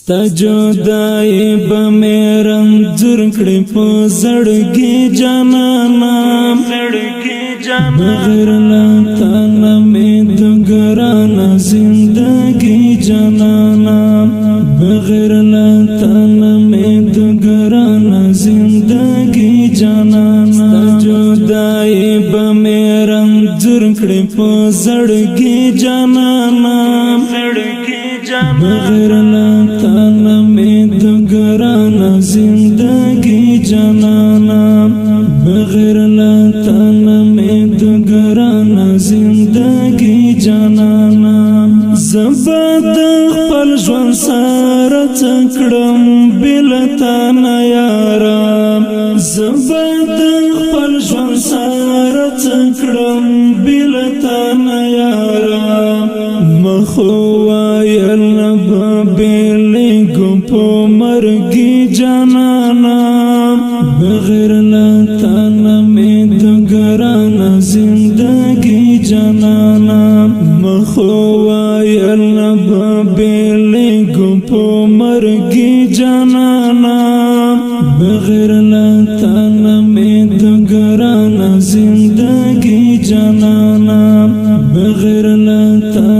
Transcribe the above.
ستا جدائی با میرم زر کڑی پا زڑگی جانانا بغیر لاتانا میں دگرانا زندگی جانانا بغیر لاتانا میں دگرانا زندگی جانانا ستا جدائی با میرم زر کڑی پا زڑگی جانانا بغیر لاتانا میں دگرانا زندگی جانانا بغیر لاتانا میں دگرانا زندگی جانانا زباد خپل ژوند سره څکړم بلتانا یارا زباد خپل ژوند سره څکړم بلتانا یارا مخوایل نبابیلگو پو مرگی جانانا بغیر لاتانا میں دگرانا زندگی جانانا مخوایل نبابیلگو پو مرگی جانانا بغیر لاتانا میں دگرانا زندگی جانانا بغیر لاتانا